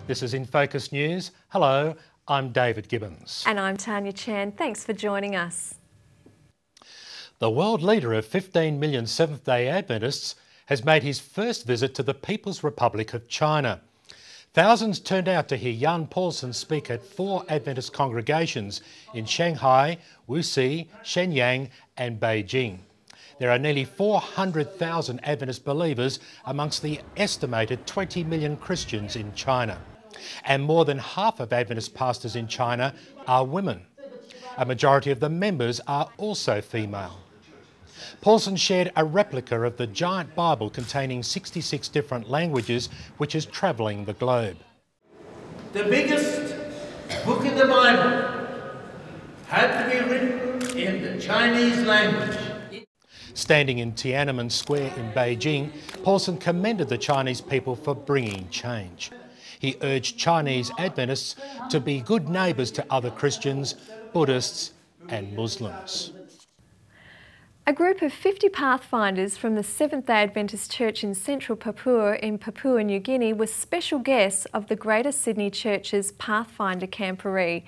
This is InFocus News. Hello, I'm David Gibbons. And I'm Tanya Chan. Thanks for joining us. The world leader of 15 million Seventh-day Adventists has made his first visit to the People's Republic of China. Thousands turned out to hear Jan Paulsen speak at 4 Adventist congregations in Shanghai, Wuxi, Shenyang and Beijing. There are nearly 400,000 Adventist believers amongst the estimated 20 million Christians in China. And more than half of Adventist pastors in China are women. A majority of the members are also female. Paulsen shared a replica of the giant Bible containing 66 different languages, which is travelling the globe. The biggest book in the Bible had to be written in the Chinese language. Standing in Tiananmen Square in Beijing, Paulsen commended the Chinese people for bringing change. He urged Chinese Adventists to be good neighbours to other Christians, Buddhists and Muslims. A group of 50 pathfinders from the Seventh-day Adventist Church in central Papua in Papua New Guinea were special guests of the Greater Sydney Church's Pathfinder Camporee.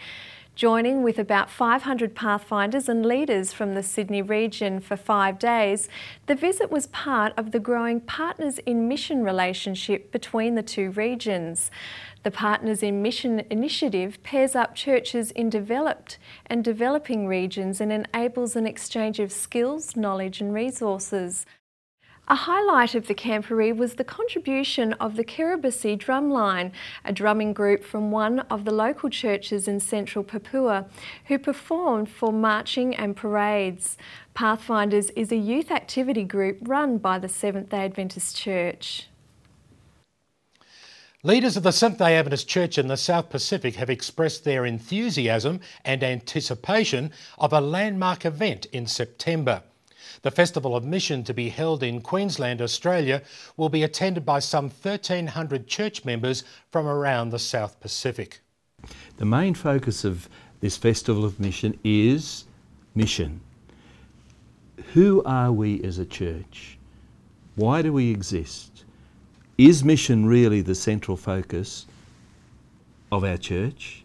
Joining with about 500 pathfinders and leaders from the Sydney region for 5 days, the visit was part of the growing Partners in Mission relationship between the two regions. The Partners in Mission initiative pairs up churches in developed and developing regions and enables an exchange of skills, knowledge and resources. A highlight of the Camporee was the contribution of the Kiribati Drumline, a drumming group from one of the local churches in central Papua, who performed for marching and parades. Pathfinders is a youth activity group run by the Seventh-day Adventist Church. Leaders of the Seventh-day Adventist Church in the South Pacific have expressed their enthusiasm and anticipation of a landmark event in September. The Festival of Mission, to be held in Queensland, Australia, will be attended by some 1,300 church members from around the South Pacific. The main focus of this Festival of Mission is mission. Who are we as a church? Why do we exist? Is mission really the central focus of our church?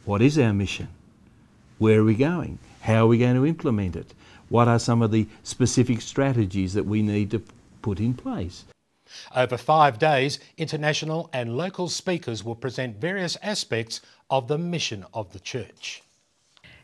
What is our mission? Where are we going? How are we going to implement it? What are some of the specific strategies that we need to put in place? Over 5 days, international and local speakers will present various aspects of the mission of the church.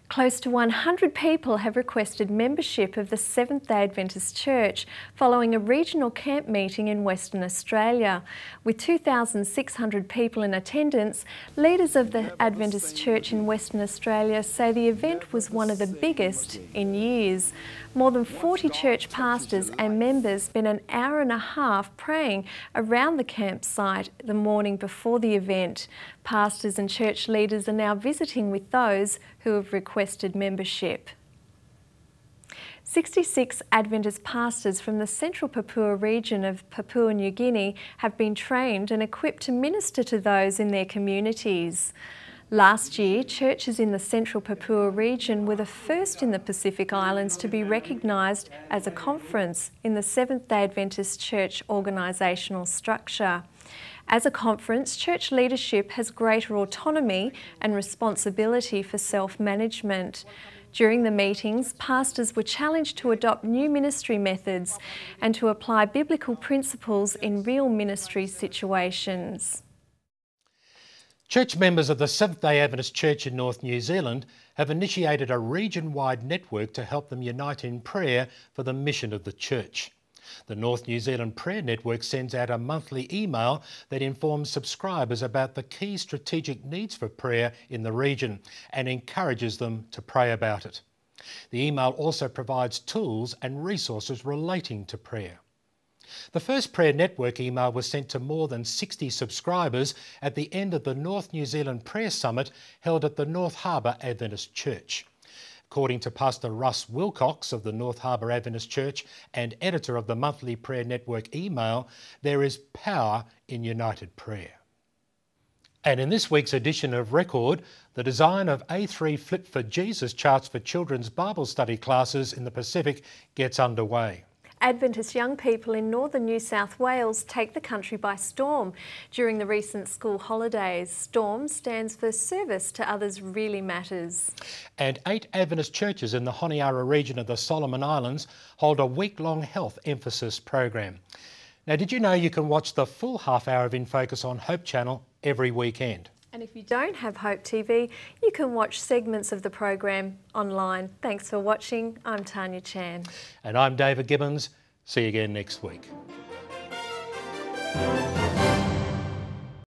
Close to 100 people have requested membership of the Seventh-day Adventist Church following a regional camp meeting in Western Australia. With 2,600 people in attendance, leaders of the Adventist Church in Western Australia say the event was one of the biggest in years. More than 40 church pastors and members spent an hour and a half praying around the campsite the morning before the event. Pastors and church leaders are now visiting with those who have requested membership. 66 Adventist pastors from the central Papua region of Papua New Guinea have been trained and equipped to minister to those in their communities. Last year, churches in the central Papua region were the first in the Pacific Islands to be recognised as a conference in the Seventh-day Adventist Church organisational structure. As a conference, church leadership has greater autonomy and responsibility for self-management. During the meetings, pastors were challenged to adopt new ministry methods and to apply biblical principles in real ministry situations. Church members of the Seventh-day Adventist Church in North New Zealand have initiated a region-wide network to help them unite in prayer for the mission of the church. The North New Zealand Prayer Network sends out a monthly email that informs subscribers about the key strategic needs for prayer in the region and encourages them to pray about it. The email also provides tools and resources relating to prayer. The first Prayer Network email was sent to more than 60 subscribers at the end of the North New Zealand Prayer Summit held at the North Harbour Adventist Church. According to Pastor Russ Wilcox of the North Harbour Adventist Church and editor of the monthly Prayer Network email, there is power in united prayer. And in this week's edition of Record, the design of A3 Flip for Jesus charts for children's Bible study classes in the Pacific gets underway. Adventist young people in northern New South Wales take the country by storm during the recent school holidays. STORM stands for Service to Others Really Matters. And 8 Adventist churches in the Honiara region of the Solomon Islands hold a week-long health emphasis program. Now, did you know you can watch the full half hour of InFocus on Hope Channel every weekend? And if you don't have Hope TV, you can watch segments of the program online. Thanks for watching. I'm Tanya Chan. And I'm David Gibbons. See you again next week.